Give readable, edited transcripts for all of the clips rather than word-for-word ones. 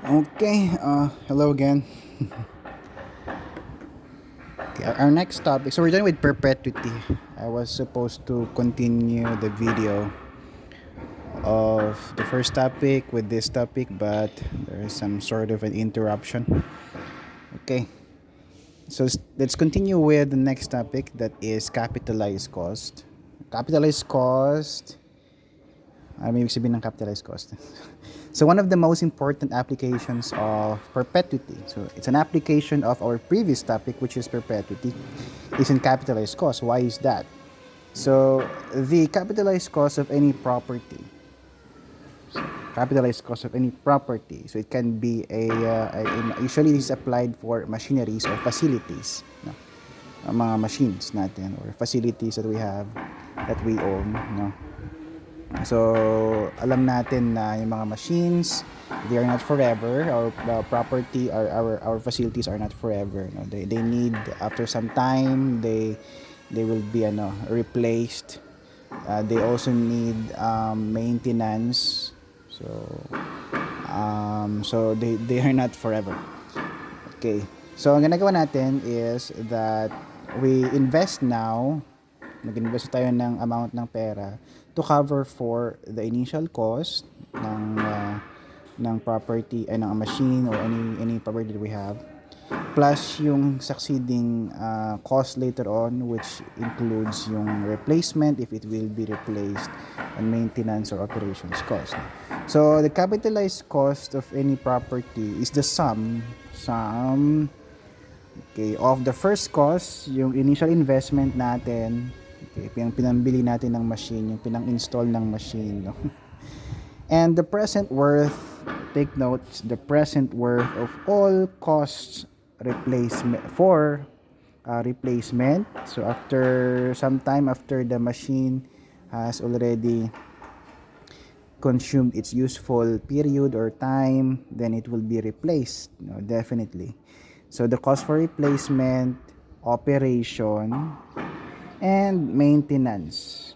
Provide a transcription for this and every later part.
Okay, hello again. Okay, our next topic. So we're done with perpetuity. I was supposed to continue the video of the first topic with this topic, but there is some sort of an interruption. Okay, so let's continue with the next topic, that is capitalized cost. Capitalized cost, may ibig sabihin ng capitalized cost. So one of the most important applications of perpetuity, so it's an application of our previous topic, which is perpetuity, is in capitalized cost. Why is that? So the capitalized cost of any property, capitalized cost of any property, so it can be usually is applied for machineries or facilities, no? Mga machines natin or facilities that we have, that we own, no? So, alam natin na yung mga machines, they are not forever. Our property, our facilities are not forever. No? They need, after some time, they will be replaced. They also need maintenance. So they are not forever. Okay. So, ang ginagawa natin is that we invest now, nag-invest tayo ng amount ng pera to cover for the initial cost ng property ay ng machine or any property that we have, plus yung succeeding cost later on, which includes yung replacement if it will be replaced, and maintenance or operations cost. So the capitalized cost of any property is the sum, okay, of the first cost, yung initial investment natin, okay, pinambili natin ng machine, yung pinang-install ng machine, no? And the present worth, take notes, the present worth of all costs replacement for replacement. So after some time, after the machine has already consumed its useful period or time, then it will be replaced, no, definitely. So the cost for replacement, operation, and maintenance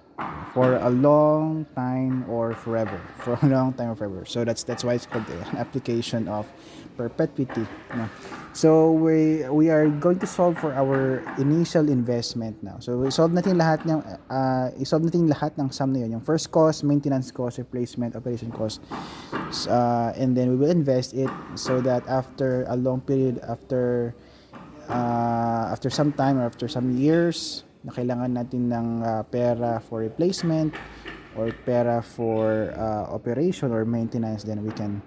for a long time or forever. For a long time or forever. So that's why it's called an application of perpetuity. No? So we are going to solve for our initial investment now. So isolve natin lahat ng sum na yun. Yung first cost, maintenance cost, replacement, operation cost. And then we will invest it so that after a long period, after some time or after some years, na kailangan natin ng pera for replacement or pera for operation or maintenance, then we can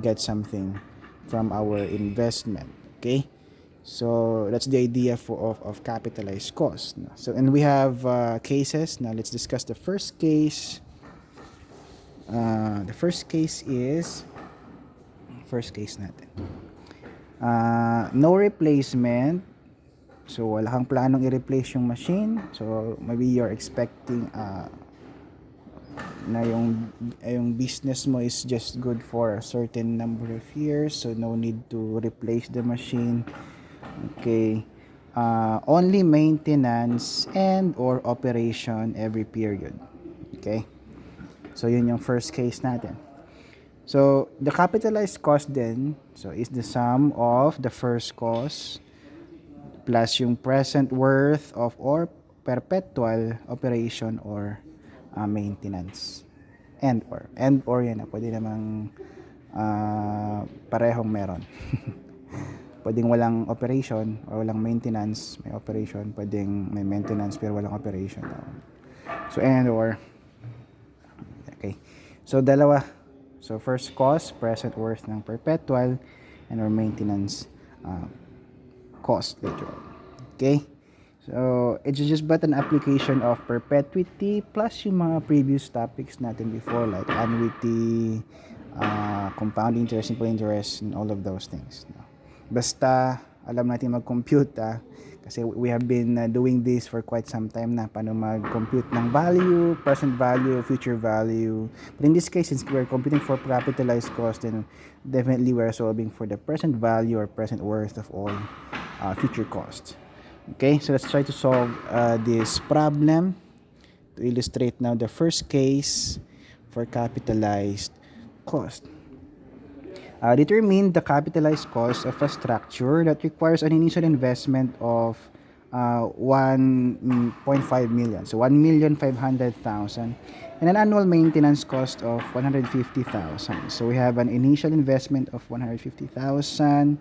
get something from our investment. Okay, so that's the idea of capitalized cost. So, and we have cases. Now let's discuss the first case. The first case natin, no replacement. So wala kang planong i-replace yung machine. So maybe you're expecting na yung business mo is just good for a certain number of years, so no need to replace the machine. Okay. Only maintenance and or operation every period. Okay. So yun yung first case natin. So the capitalized cost then, so is the sum of the first cost plus yung present worth of or perpetual operation or maintenance. And or yan na, pwede namang parehong meron. Pwedeng walang operation or walang maintenance, may operation. Pwedeng may maintenance pero walang operation. So and or, okay. So dalawa. So first cost, present worth ng perpetual, and or maintenance cost later on. Okay? So, it's just but an application of perpetuity plus yung mga previous topics natin before, like annuity, compound interest, simple interest, and all of those things. No? Basta, alam natin mag-compute, kasi we have been doing this for quite some time na, paano mag-compute ng value, present value, future value. But in this case, since we're computing for capitalized cost, then definitely we're solving for the present value or present worth of all future costs. Okay, so let's try to solve this problem to illustrate now the first case for capitalized cost. Determine the capitalized cost of a structure that requires an initial investment of 1.5 million. So 1,500,000 and an annual maintenance cost of 150,000. So we have an initial investment of 150,000.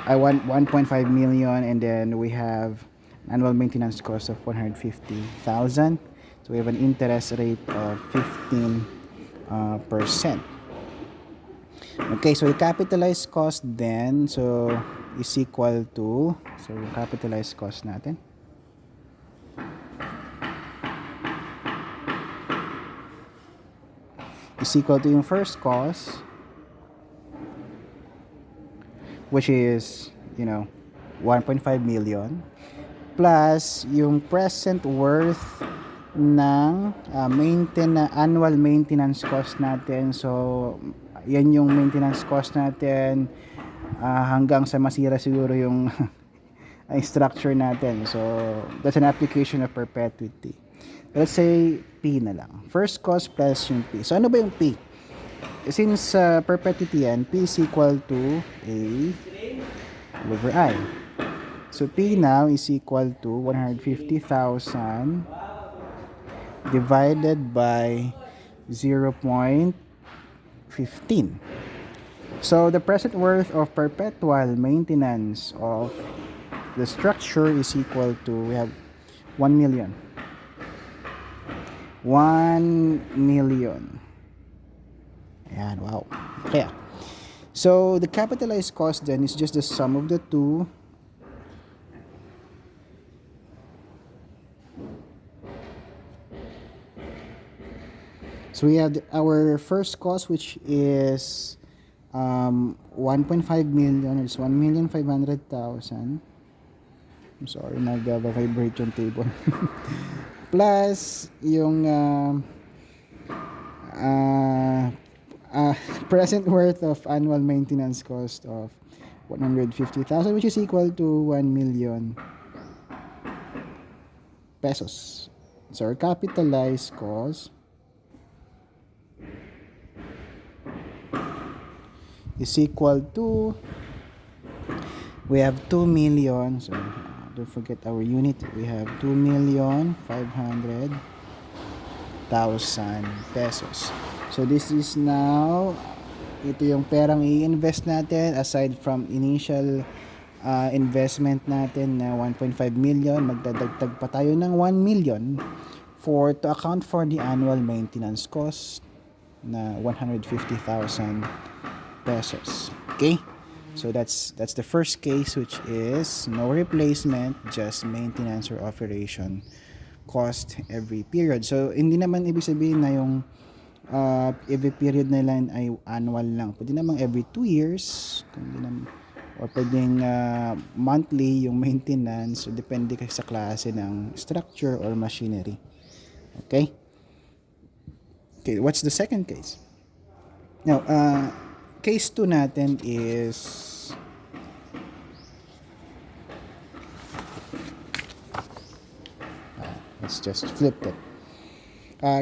I want 1.5 million, and then we have annual maintenance cost of 150,000. So we have an interest rate of 15%. Okay, so yung capitalized cost then, so is equal to, so yung capitalized cost natin is equal to yung first cost, which is, 1.5 million, plus yung present worth ng annual maintenance cost natin. So yan yung maintenance cost natin hanggang sa masira siguro yung structure natin. So that's an application of perpetuity. Let's say P na lang. First cost plus yung P. So ano ba yung P? Since perpetuity yan, P is equal to A over I. So P now is equal to 150,000 divided by 0.15. So the present worth of perpetual maintenance of the structure is equal to, we have 1 million. 1 million. Ayan, wow. Okay. So the capitalized cost then is just the sum of the two. So we have our first cost, which is 1.5 million. It's 1,500,000. I'm sorry, nag-vibrate yung table. Plus yung present worth of annual maintenance cost of 150,000, which is equal to 1 million pesos. So our capitalized cost is equal to, we have 2 million, so don't forget our unit, we have 2,500,000 pesos. So this is now, ito yung perang i-invest natin aside from initial investment natin na 1.5 million, magdadagdag pa tayo ng 1 million to account for the annual maintenance cost na 150,000 pesos. Okay? So that's the first case, which is no replacement, just maintenance or operation cost every period. So hindi naman ibig sabihin na yung every period na lang ay annual lang. Pwede namang every 2 years, or pwedeng monthly yung maintenance. So depende kasi sa klase ng structure or machinery. Okay? Okay, what's the second case? Now, case 2 natin is let's just flip it.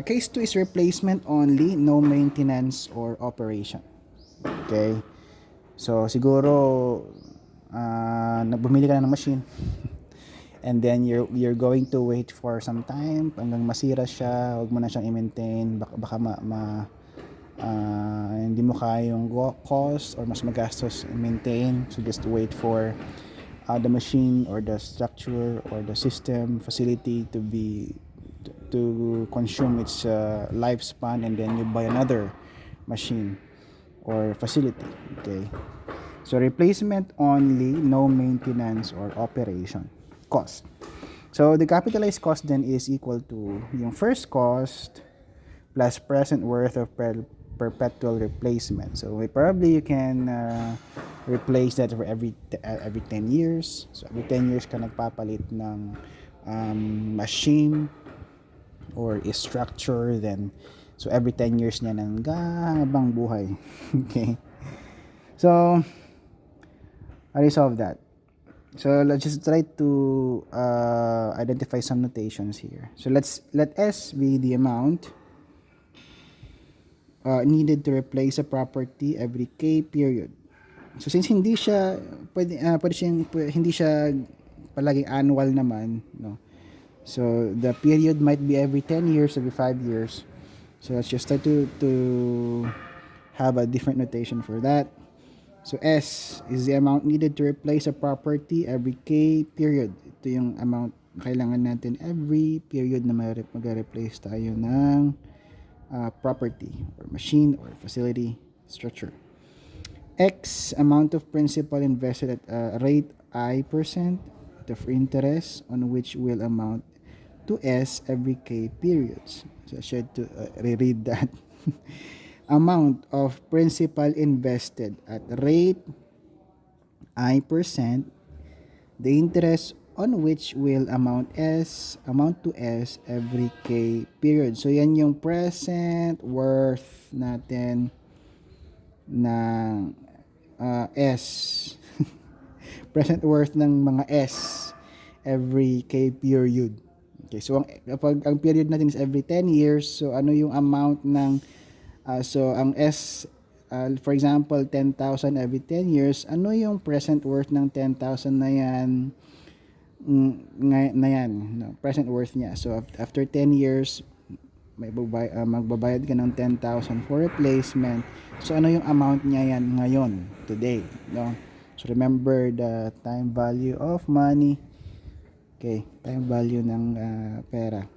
Case 2 is replacement only, no maintenance or operation. Okay? So, siguro bumili ka na ng machine and then you're going to wait for some time hanggang masira siya, huwag mo na siyang i-maintain, baka hindi mo kaya yung cost or mas magastos i-maintain. So just wait for the machine or the structure or the system facility to consume its lifespan, and then you buy another machine or facility. Okay, so replacement only, no maintenance or operation cost. So the capitalized cost then is equal to yung first cost plus present worth of perpetual replacement. So probably you can replace that for every 10 years. So every 10 years ka nagpapalit ng machine or structure, then so every 10 years niya nang habang buhay. Okay, so I resolve that. So let's just try to identify some notations here. So let S be the amount needed to replace a property every K period. So since hindi siya hindi siya palaging annual naman, no. So the period might be every 10 years, every 5 years. So let's just try to have a different notation for that. So S is the amount needed to replace a property every K period. Ito yung amount na kailangan natin every period na mag-replace tayo ng property or machine or facility structure. X amount of principal invested at a rate I% of interest on which will amount to S every K periods. So I should to reread that. Amount of principal invested at rate I%, the interest on which will amount to S every K period. So yan yung present worth natin ng S. Present worth ng mga S every K period. Okay, so kapag ang period natin is every 10 years, so ano yung amount ng so ang S for example 10,000 every 10 years, ano yung present worth ng 10,000 na yan? No, present worth niya. So after 10 years may magbabayad ka ng 10,000 for replacement. So ano yung amount niya yan ngayon, today, no? So remember the time value of money. Okay, time value ng pera.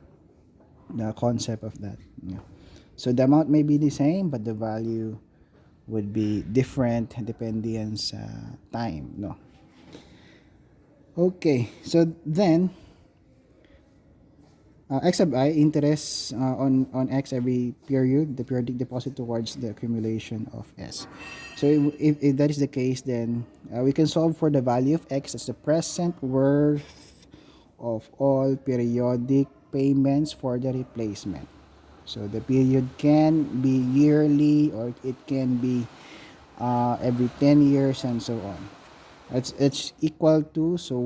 The concept of that. Yeah. So the amount may be the same but the value would be different depending sa time, no? Okay, so then X sub I, interest on X every period, the periodic deposit towards the accumulation of S. So if that is the case, then we can solve for the value of X as the present worth of all periodic payments for the replacement. So the period can be yearly or it can be every 10 years and so on. It's equal to, so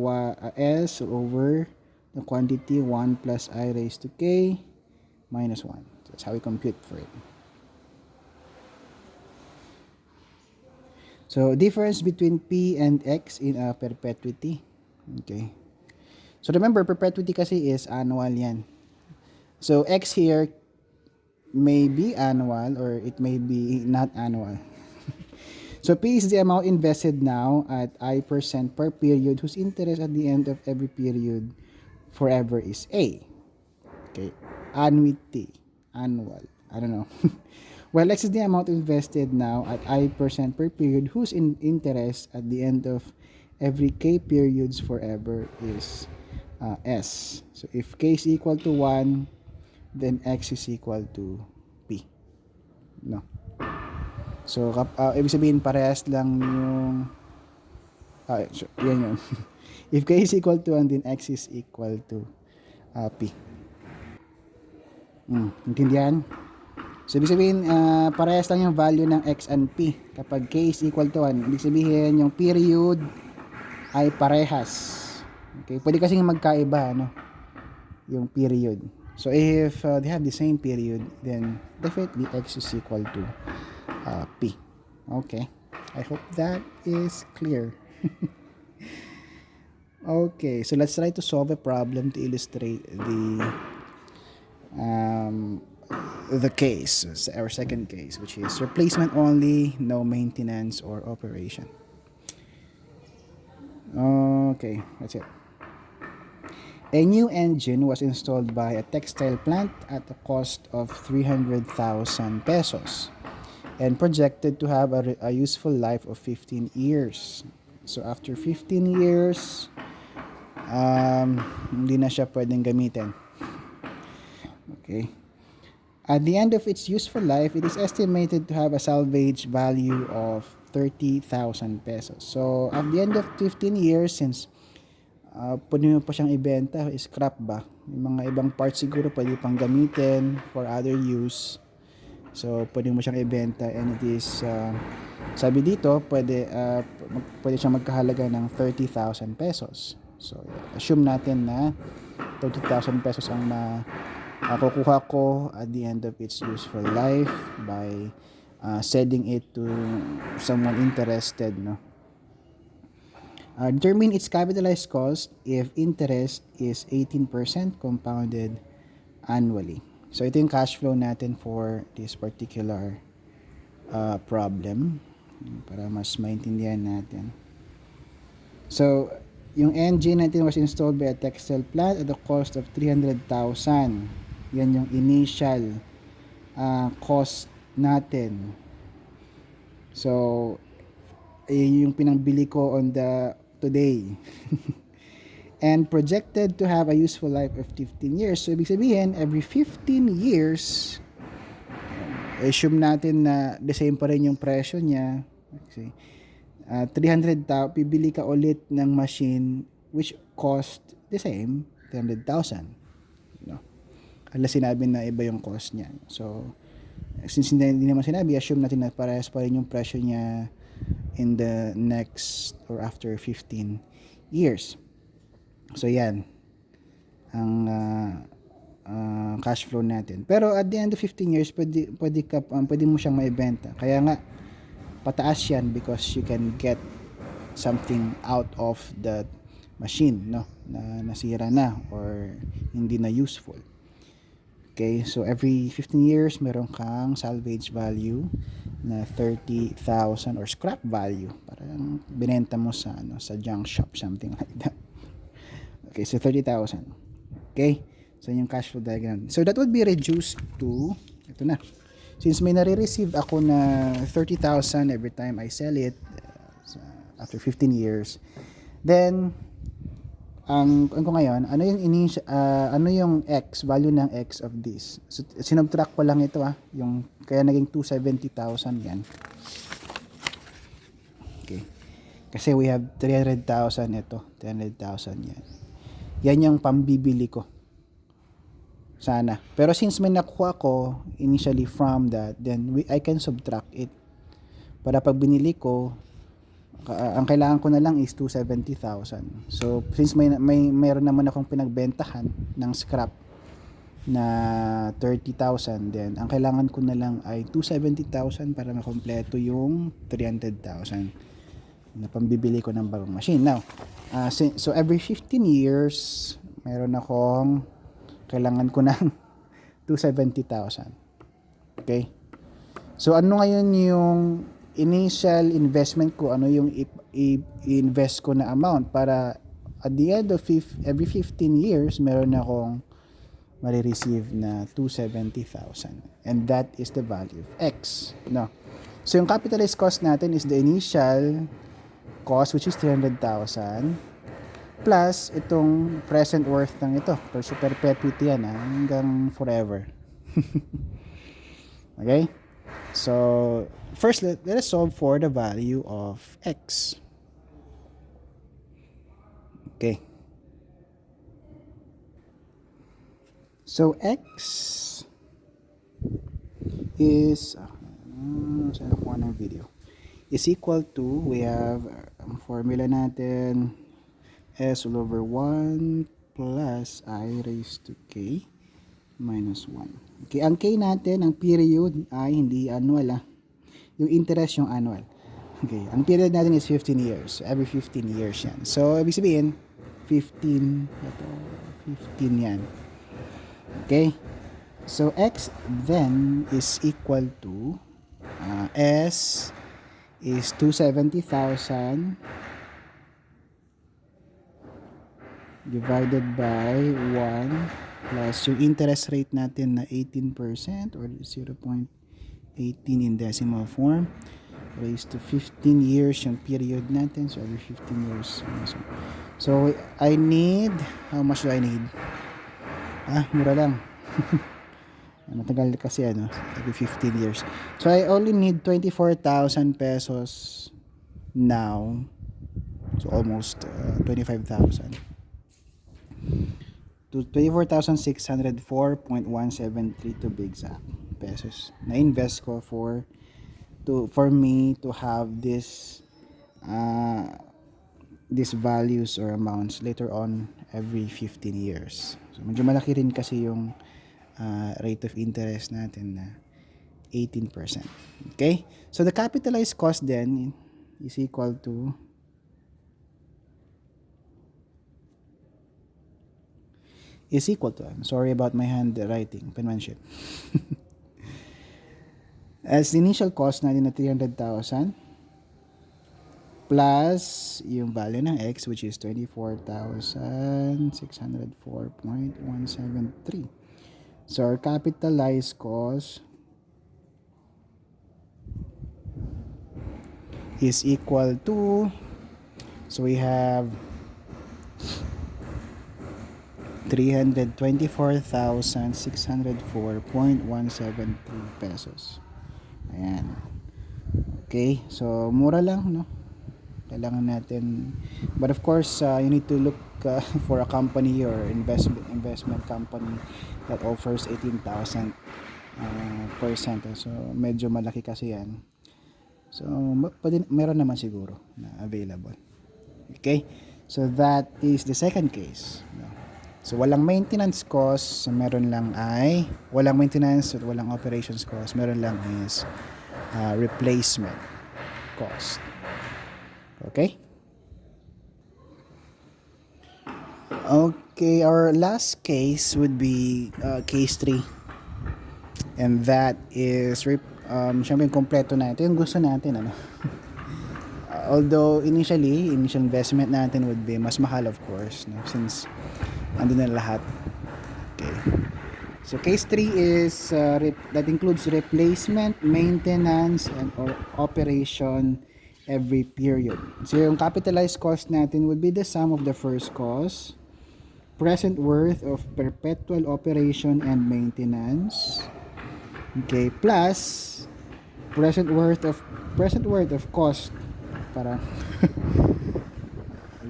S over the quantity 1 plus I raised to K minus 1. So that's how we compute for it. So difference between P and X in a perpetuity. Okay. So remember, perpetuity kasi is annual yan. So X here may be annual or it may be not annual. So P is the amount invested now at I% per period whose interest at the end of every period forever is A. Okay. Annuity. Annual. I don't know. Well, X is the amount invested now at I% per period whose interest at the end of every K periods forever is S. So if K is equal to 1, then X is equal to P. No. So ibig sabihin parehas lang yung so, yan yun. If K is equal to 1, then X is equal to P. Intindihan? So ibig sabihin parehas lang yung value ng X and P. Kapag K is equal to 1, ibig sabihin yung period ay parehas. Okay, pwede kasing magkaiba, no? Yung period. So if they have the same period, then definitely X is equal to P. Okay, I hope that is clear. Okay, so let's try to solve a problem to illustrate the case, our second case, which is replacement only, no maintenance or operation. Okay, that's it. A new engine was installed by a textile plant at a cost of 300,000 pesos and projected to have a useful life of 15 years. So after 15 years, hindi na siya pwedeng gamitin. Okay. At the end of its useful life, it is estimated to have a salvage value of 30,000 pesos. So at the end of 15 years, since pwede mo pa siyang ibenta, scrap ba? Yung mga ibang parts siguro pwede pang gamitin for other use. So pwede mo siyang ibenta and it is sabi dito pwede siyang magkahalaga ng 30,000 pesos. So assume natin na 30,000 pesos ang kukuha ko at the end of its useful life by selling it to someone interested, no? Determine its capitalized cost if interest is 18% compounded annually. So ito yung cash flow natin for this particular problem para mas maintindihan natin. So, yung engine natin was installed by a textile plant at the cost of 300,000. Yan yung initial cost natin. So, yung pinangbili ko on the today. And projected to have a useful life of 15 years. So, ibig sabihin, every 15 years, assume natin na the same pa rin yung presyo niya. Okay. 300,000, pibili ka ulit ng machine which cost the same, 300,000. No? Kala sinabi na iba yung cost niya. So, since hindi naman sinabi, assume natin na parehas pa rin yung presyo niya in the next or after 15 years. So, yan ang cash flow natin. Pero at the end of 15 years, pwede mo siyang maibenta. Kaya nga, pataas yan because you can get something out of that machine, no, na nasira na or hindi na useful. Okay, so every 15 years meron kang salvage value na 30,000 or scrap value, parang binenta mo sa sa junk shop, something like that. Okay, so 30,000. Okay, so yung cash flow diagram, so that would be reduced to ito na. Since may nare-receive ako na 30,000 every time I sell it after 15 years, then ang ko ngayon, ano yung x value ng x of this. So sinubtract ko lang ito yung kaya naging 270,000 yan. Okay. Kasi we have 300,000 ito, 300,000 yan. Yan yung pambibili ko. Sana. Pero since may nakuha ko initially from that, then I can subtract it. Para pag binili ko, ang kailangan ko na lang is 270,000. So, since mayroon naman akong pinagbentahan ng scrap na 30,000, then ang kailangan ko na lang ay 270,000 para makompleto yung 300,000 na pambibili ko ng bagong machine. Now, so every 15 years, mayroon akong kailangan ko ng 270,000. Okay? So, ano ngayon yung initial investment ko? Ano yung i-invest ko na amount para at the end of every 15 years, meron akong marireceive na 270,000. And that is the value of X. No? So, yung capitalized cost natin is the initial cost, which is 300,000. Plus, itong present worth ng ito. So, perpetuity yan hanggang forever. Okay? So, first, let us solve for the value of X. Okay. So, X is, saan nakuha ng video? Is equal to, we have, ang formula natin, S all over 1 plus I raised to K minus 1. Okay, ang K natin, ang period ay hindi annual yung interest yung annual. Okay, ang period natin is 15 years. So, every 15 years yan. So, ibig sabihin, 15 yan. Okay, so X then is equal to S is 270,000 divided by 1 plus yung interest rate natin na 18% or 0.18 in decimal form raised to 15 years yung period natin. So every 15 years. So I need, how much do I need? Mura lang. Matagal kasi every 15 years. So I only need 24,000 pesos now. So almost 25,000. To 24,604.173 to be exact pesos na invest ko for me to have these values or amounts later on every 15 years. So medyo malaki rin kasi yung rate of interest natin na 18%. Okay? So the capitalized cost then is equal to I'm sorry about my handwriting, penmanship. As the initial cost natin na 300,000 plus yung value ng x, which is 24,604.173. So our capitalized cost is equal to, so we have 324,604.173 pesos. Ayan. Okay, so mura lang, no? Kailangan natin, but of course you need to look for a company or investment company that offers 18,000 percent. So medyo malaki kasi yan. So meron naman siguro na available. Okay, so that is the second case, no? So walang maintenance cost, so meron lang ay walang maintenance at walang operations cost, meron lang is replacement cost. Okay? Okay, our last case would be case 3. And that is syempre yung kompleto na ito yung gusto natin, ano. Although initial investment natin would be mas mahal, of course, no, since andun na lahat. Okay. So case 3 is that includes replacement, maintenance, and or operation every period. So yung capitalized cost natin would be the sum of the first cost, present worth of perpetual operation and maintenance, okay, plus present worth of cost, para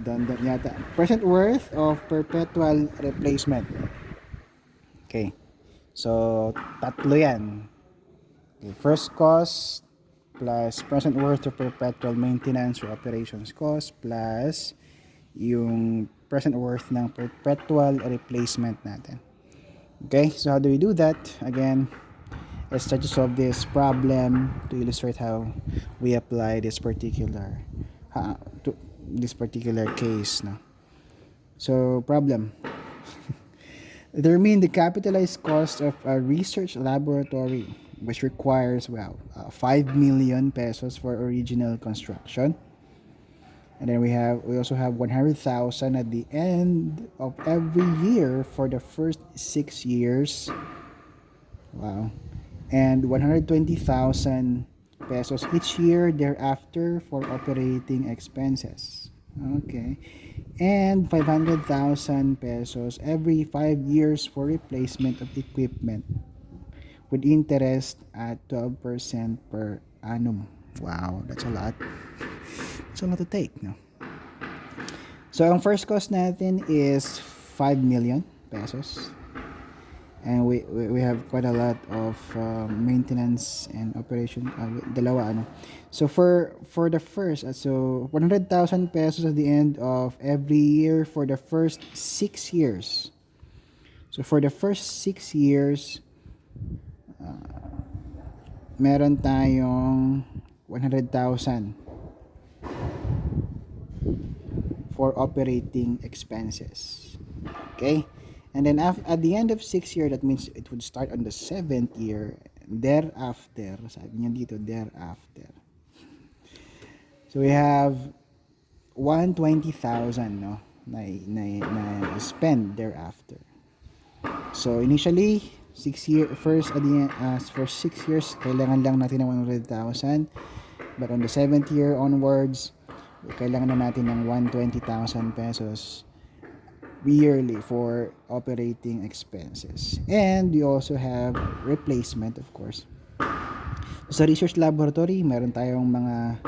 dandan yata, present worth of perpetual replacement. Okay, so tatlo yan. Okay, first cost plus present worth of perpetual maintenance or operations cost plus yung present worth ng perpetual replacement natin. Okay, so how do we do that? Again, let's try to solve this problem to illustrate how we apply this particular case, no? So problem. Determine the capitalized cost of a research laboratory which requires 5 million pesos for original construction. And then we also have 100,000 at the end of every year for the first 6 years. Wow. And 120,000 pesos each year thereafter for operating expenses. Okay. And 500,000 pesos every 5 years for replacement of equipment with interest at 12% per annum. Wow, that's a lot. It's a lot to take, no? So, ang first cost natin is 5 million pesos. And we have quite a lot of maintenance and operation, dalawa, ano. So, for the first, so 100,000 pesos at the end of every year for the first 6 years. So, for the first 6 years, meron tayong 100,000 for operating expenses. Okay? And then at the end of 6 year, that means it would start on the 7th year. Thereafter, sabi niya dito, thereafter. So we have 120,000, no, na spend thereafter. So initially, 6 year first at the for 6 years, kailangan lang natin ng 100,000. But on the 7th year onwards, kailangan na natin ng 120,000 pesos yearly for operating expenses. And we also have replacement, of course. Sa research laboratory, meron tayong mga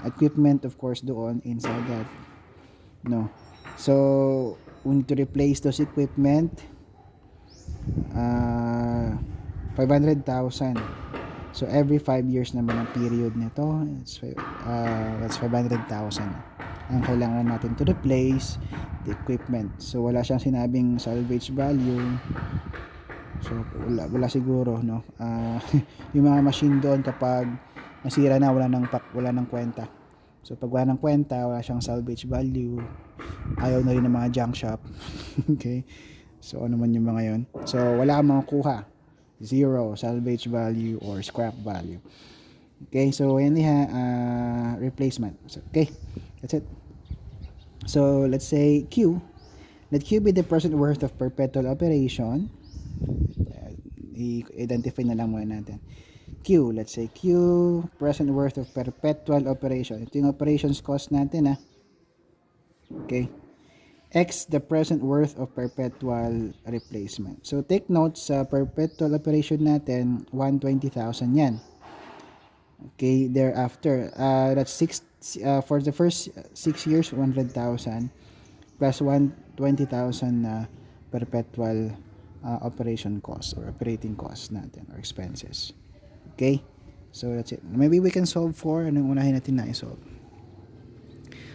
equipment, of course, doon inside that, no. So we need to replace those equipment, 500,000. So every 5 years naman ang period nito, that's 500,000 ang kailangan natin to replace the equipment. So wala siyang sinabing salvage value. So wala siguro, no. Yung mga machine doon kapag nasira na, wala nang kwenta. So pag wala nang kwenta, wala siyang salvage value. Ayaw na rin ng mga junk shop. Okay? So ano man yung mga yon. So wala kang makukuha. Zero salvage value or scrap value. Okay, so yan replacement. So, okay, that's it. So let's say Q. Let Q be the present worth of perpetual operation. I-identify na lang muna natin. Q, let's say Q, present worth of perpetual operation. Ito yung operations cost natin. Okay. X, the present worth of perpetual replacement. So take note sa perpetual operation natin, 120,000 yan. Okay, thereafter, that's for the first 6 years, 100,000 plus 120,000 na perpetual operation cost or operating cost natin or expenses. Okay, so that's it. Maybe we can solve for anong unahin natin na i-solve.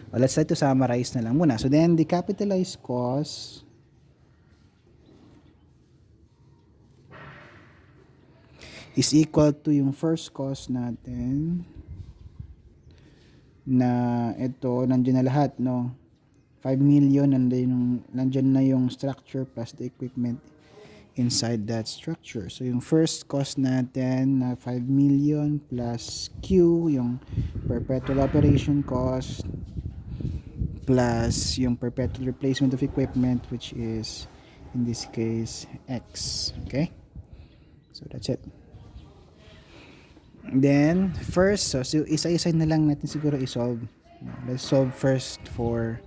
Well, let's try to summarize na lang muna. So then the capitalized cost is equal to yung first cost natin na ito, nandiyan na lahat, no? 5 million, nandiyan na yung structure plus the equipment inside that structure. So yung first cost natin na 5 million plus Q, yung perpetual operation cost, plus yung perpetual replacement of equipment, which is in this case X. Okay, so that's it. Then first, so isa-isa na lang natin siguro i-solve. Let's solve first for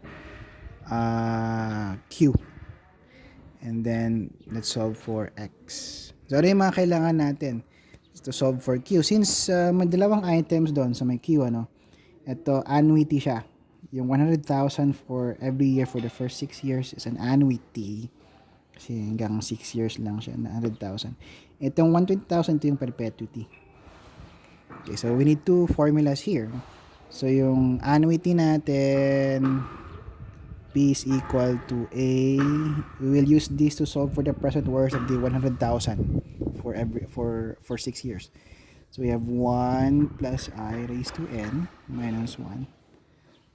Q, and then let's solve for X. So ano yung mga kailangan natin to solve for Q? Since may dalawang items doon sa may Q, ito annuity siya. Yung 100,000 for every year for the first 6 years is an annuity. Kasi hanggang 6 years lang siya na 100,000. Itong 120,000, ito yung perpetuity. Okay, so we need two formulas here. So yung annuity natin, P is equal to A. We will use this to solve for the present worth of the 100,000 for 6 years. So we have 1 plus I raised to N minus 1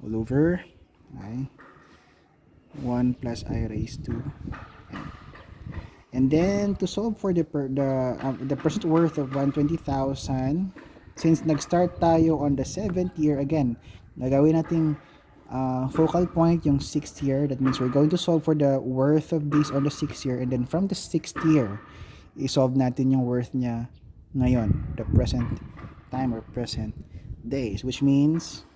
all over I 1 plus I raised to N. And then to solve for the present worth of 120,000, since nag-start tayo on the 7th year, again, nagawin nating focal point yung 6th year. That means we're going to solve for the worth of this on the 6th year, and then from the 6th year, i-solve natin yung worth niya ngayon, the present time or present days, which means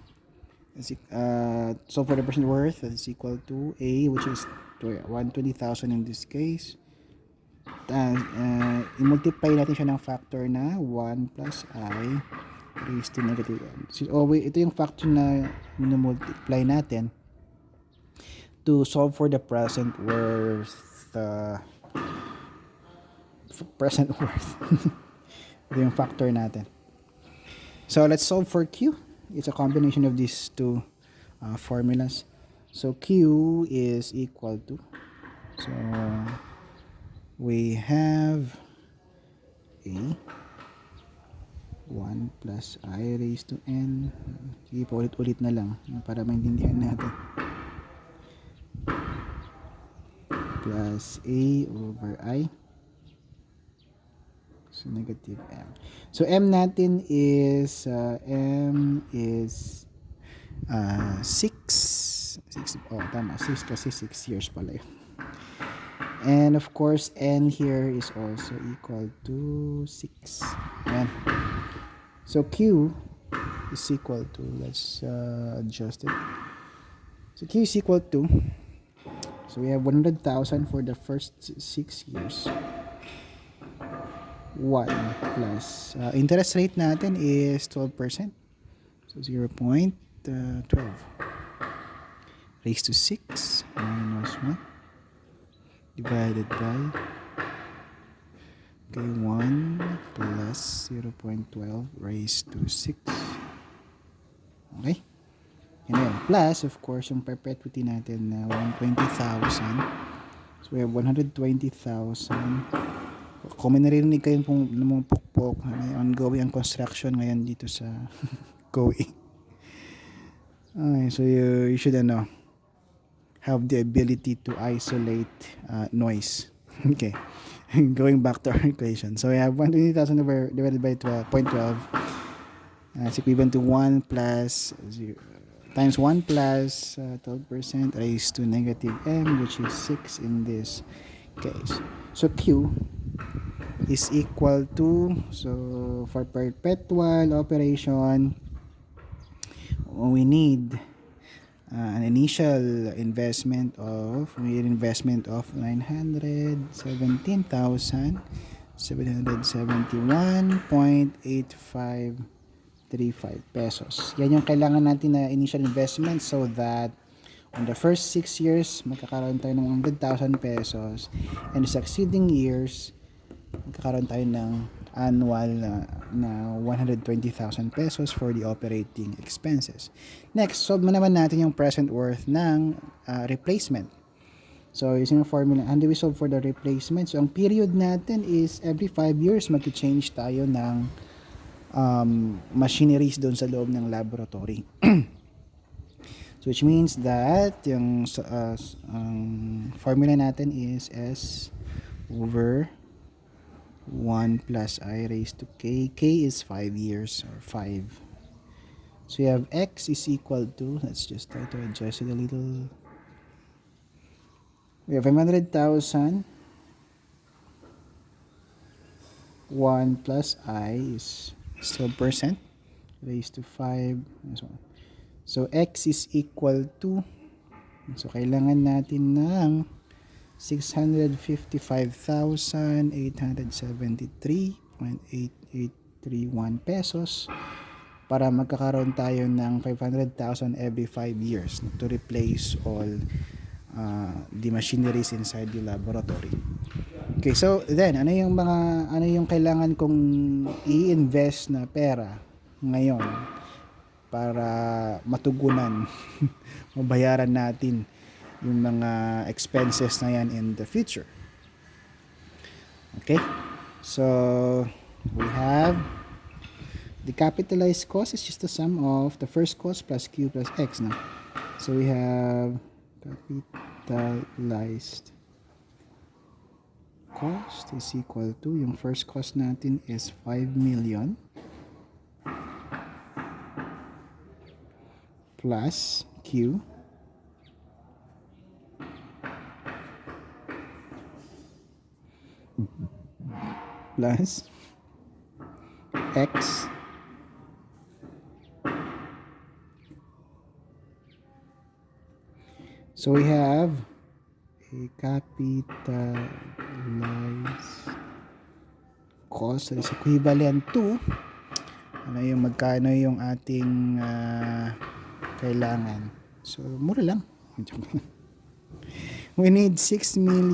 so for the present worth, that is equal to A, which is 120,000 in this case. I-multiply natin siya ng factor na 1 plus I raised to negative n. So, ito yung factor na minumultiply natin to solve for the present worth. Present worth. Ito yung factor natin. So let's solve for Q. It's a combination of these two formulas. So Q is equal to, so we have A 1 plus I raised to N. Sige, paulit-ulit na lang para maintindihan natin. Plus A over I. So negative M. So M natin is 6. Oh, tama. 6 kasi 6 years pala yun. And of course, N here is also equal to 6. Ayan. So Q is equal to, let's adjust it. So Q is equal to, so we have 100,000 for the first 6 years. 1 plus interest rate natin is 12%. So 0.12 raised to 6 minus 1 divided by 1 plus 0.12 raised to 6. Okay? And then plus of course yung perpetuity natin na 120,000. So we have 120,000 for Kung may naririnig kayong mga pukpok, may ongoing ang construction ngayon dito sa Koei. Okay, so you should have the ability to isolate noise. Okay, going back to our equation. So we have 120,000 divided by 12.12. It's equivalent to 1 plus 0 times 1 plus 12% raised to negative m, which is 6 in this case. So Q is equal to, so for perpetual operation, we need an initial investment of 917,771.8535 pesos. Yan yung kailangan natin na initial investment, so that on the first 6 years, magkakaroon tayo ng 100,000 pesos, and the succeeding years, magkakaroon tayo ng annual na 120,000 pesos for the operating expenses. Next, solve naman natin yung present worth ng replacement. So, using a formula, how do we solve for the replacement? So, ang period natin is every 5 years, mag-change tayo ng machineries doon sa loob ng laboratory. So, which means that yung formula natin is S over 1 plus I raised to K. K is 5 years, or 5. So, you have X is equal to, let's just try to adjust it a little. We have 500,000. 1 plus I is 12% raised to 5. And so on. So, X is equal to, so kailangan natin ng 655,873.8831 pesos para magkakaroon tayo ng 500,000 every 5 years to replace all the machineries inside the laboratory. Okay, so then ano yung kailangan kong i-invest na pera ngayon para matugunan mabayaran natin yung mga expenses na yan in the future. Okay, so we have the capitalized cost is just the sum of the first cost plus Q plus X. No? So we have capitalized cost is equal to, yung first cost natin is 5 million plus Q plus X so we have a capitalized cost that is equivalent to magkano yung ating kailangan. So, mura lang. We need 6,500,000